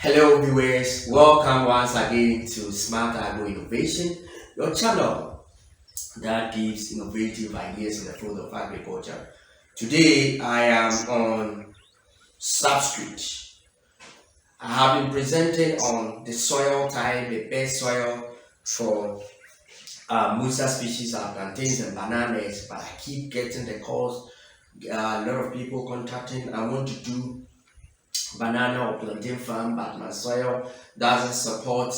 Hello viewers, welcome once again to Smart Agro Innovation, your channel that gives innovative ideas in the field of agriculture. Today I am on substrate. I have been presenting on the soil type, the best soil for most species are plantains and bananas, but I keep getting the calls. A lot of people contacting. I want to do banana or plantain farm, but my soil doesn't support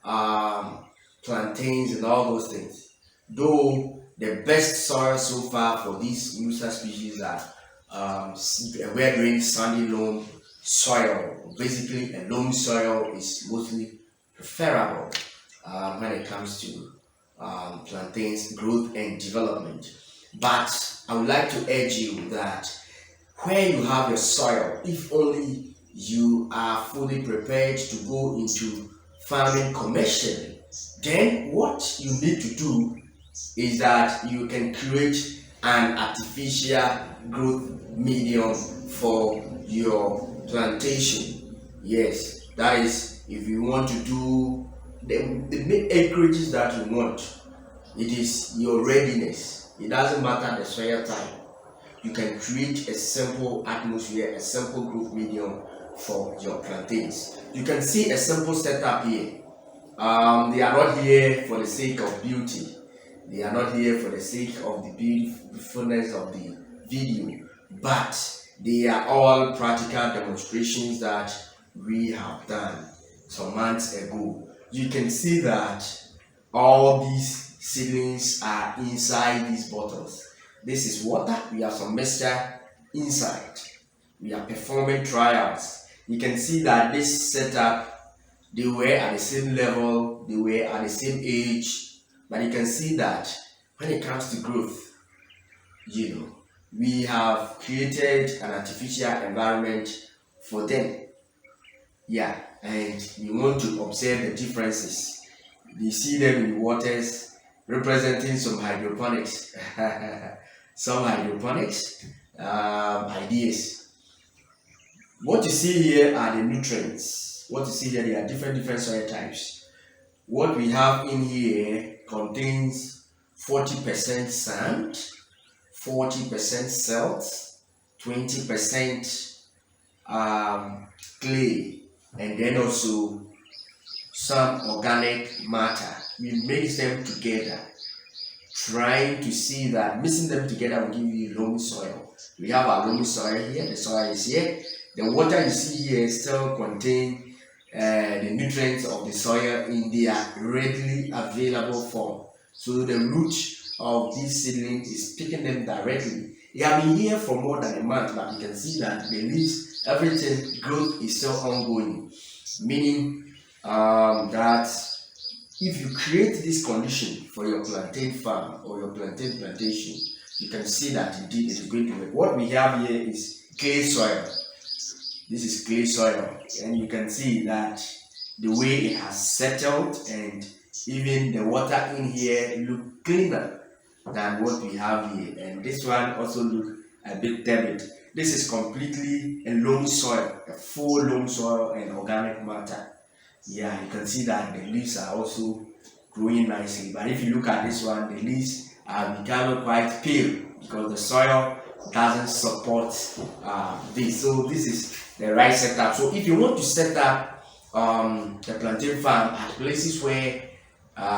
um, plantains and all those things. Though the best soil so far for these musa species are we're doing sandy loam soil. Basically, a loam soil is mostly preferable when it comes to plantains growth and development. But I would like to urge you that where you have your soil, if only you are fully prepared to go into farming commercially, then what you need to do is that you can create an artificial growth medium for your plantation. Yes, that is if you want to do the acreages that you want. It is your readiness. It doesn't matter the soil type. You can create a simple atmosphere, a simple growth medium for your plantains. You can see a simple setup here. They are not here for the sake of beauty. They are not here for the sake of the beautifulness of the video, but they are all practical demonstrations that we have done some months ago. You can see that all these seedlings are inside these bottles. This is water. We have some mixture inside. We are performing trials. You can see that this setup, they were at the same level, they were at the same age, but you can see that when it comes to growth, we have created an artificial environment for them. Yeah, and we want to observe the differences. You see them in the waters representing some hydroponics, some hydroponics ideas. What you see here are the nutrients. What you see here, there are different soil types. What we have in here contains 40% sand, 40% silt, 20% clay, and then also some organic matter. We mix them together, trying to see that mixing them together will give you loamy soil. We have our loamy soil here, the soil is here. The water you see here still contain the nutrients of the soil in their readily available form. So the root of this seedling is picking them directly. They have been here for more than a month, but you can see that the leaves, everything, growth is still ongoing. Meaning that if you create this condition for your plantain farm or your plantain plantation, you can see that indeed it is going to work. What we have here is clay soil. This is clay soil, and you can see that the way it has settled, and even the water in here look cleaner than what we have here. And this one also look a bit turbid. This is completely a loam soil, a full loam soil and organic matter. Yeah, you can see that the leaves are also growing nicely. But if you look at this one, the leaves are becoming quite pale because the soil doesn't support this. So this is the right setup. So if you want to set up the plantain farm at places where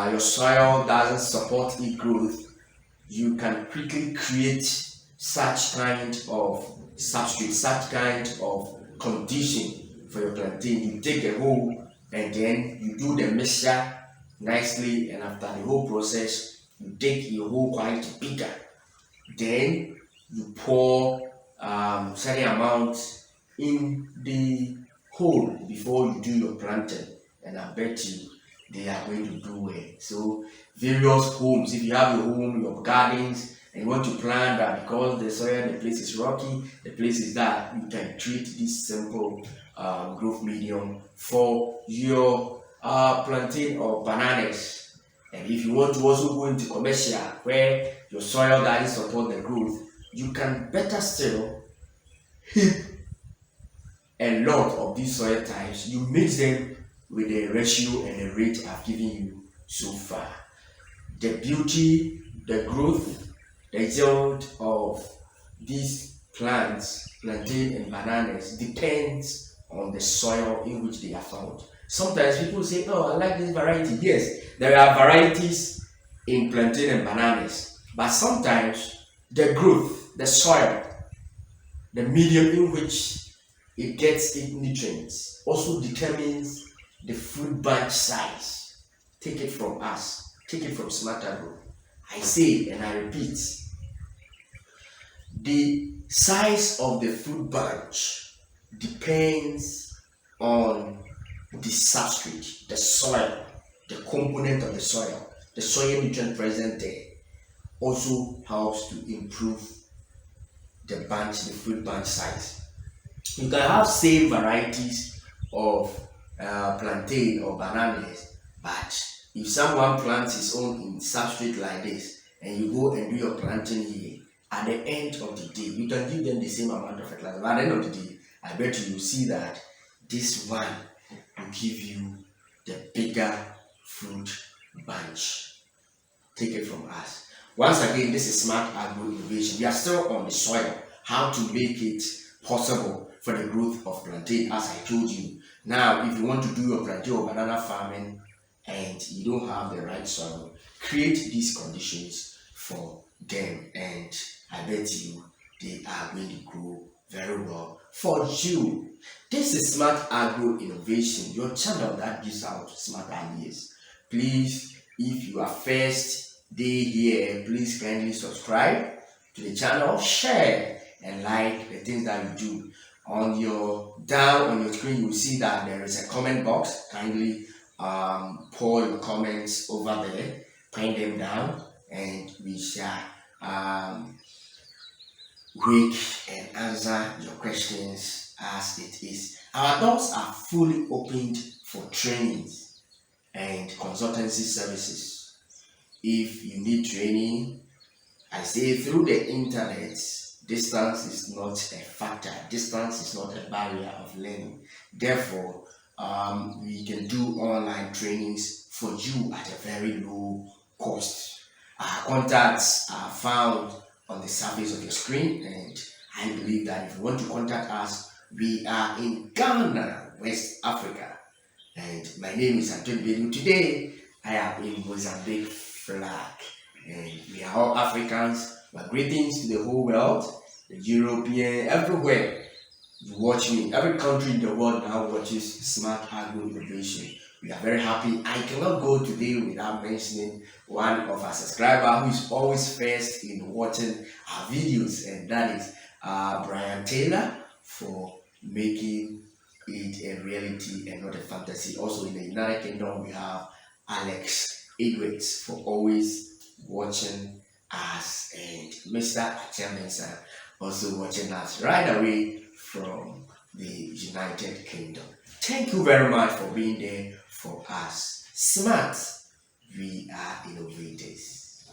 your soil doesn't support its growth, you can quickly create such kind of substrate, such kind of condition for your plantain. You take a hole and then you do the mixture nicely, and after the whole process, you take your hole quite bigger. Then you pour certain amounts in the hole before you do your planting, and I bet you they are going to do well. So various homes, if you have your home, your gardens, and you want to plant that, because the soil, the place is rocky, the place is that, you can treat this simple growth medium for your plantain or bananas. And if you want to also go into commercial where your soil doesn't support the growth, you can better still heap a lot of these soil types, you mix them with the ratio and the rate I've given you so far. The beauty, the growth, the yield of these plants, plantain and bananas, depends on the soil in which they are found. Sometimes people say, oh, I like this variety. Yes, there are varieties in plantain and bananas, but sometimes the growth, the soil, the medium in which it gets its nutrients also determines the fruit bunch size. Take it from us, take it from Smart Agro. I say and I repeat, the size of the fruit bunch depends on the substrate, the soil, the component of the soil nutrient present there also helps to improve the fruit bunch size. You can have same varieties of plantain or bananas, but if someone plants his own in substrate like this, and you go and do your planting here, at the end of the day, you can give them the same amount of fertilizer. But at the end of the day, I bet you will see that this one will give you the bigger fruit bunch. Take it from us. Once again, this is Smart Agro Innovation. We are still on the soil, how to make it possible for the growth of plantain, as I told you. Now, if you want to do your plantain or banana farming and you don't have the right soil, create these conditions for them, and I bet you they are going to grow very well for you. This is Smart Agro Innovation, your channel that gives out smart ideas. Please, if you are first day here, please kindly subscribe to the channel, share and like the things that you do. On your screen, you will see that there is a comment box. Kindly pour your comments over there, pin them down, and we shall read and answer your questions as it is. Our doors are fully opened for trainings and consultancy services. If you need training, I say through the internet, distance is not a factor. Distance is not a barrier of learning. Therefore, we can do online trainings for you at a very low cost. Our contacts are found on the surface of your screen, and I believe that if you want to contact us, we are in Ghana, West Africa. And my name is Antonio Bedu. Today, I am in Mozambique flag. And we are all Africans, but greetings to the whole world, the European, everywhere. You watch me. Every country in the world now watches Smart Agro Innovation. We are very happy. I cannot go today without mentioning one of our subscribers who is always first in watching our videos, and that is Brian Taylor, for making it a reality and not a fantasy. Also in the United Kingdom, we have Alex Edwards for always watching us, and Mr. Achamensa also watching us right away from the United Kingdom. Thank you very much for being there for us. Smart, we are innovators.